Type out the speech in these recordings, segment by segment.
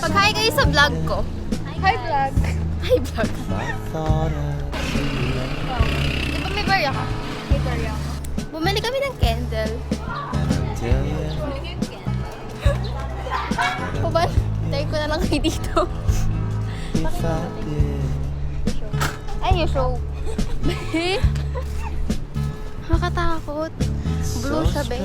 Pag-hi kayo sa vlog ko. Hi, vlog. Hi, vlog. Di ba may barya ka? Hey, Daria. Bumili kami ng candle. Kuban, try ko na lang kayo dito. Ay, yung show. Nakakatakot. Blue siya, be.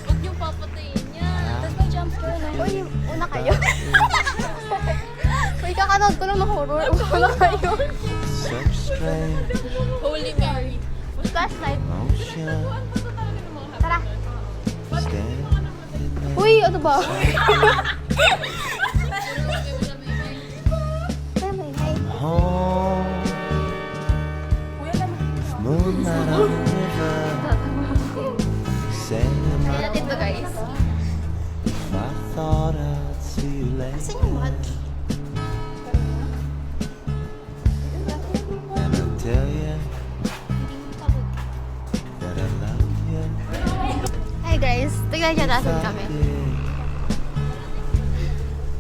Huwag niyong papatayin niya. Tapos may jump scare na. Uy, una kayo. Uy, kakanood ko lang ng horror. Una kayo. Holy Mary. Flashlight. Tara. Uy, ano ba? Kaya natin to, guys. Asan yung watch? Hi guys, tignan niya natin kami.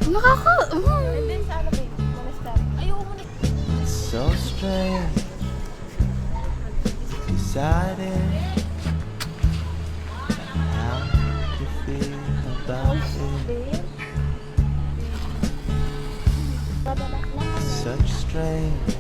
Nakaka... Ayoko muna. So strange, deciding how to feel about it. Such strange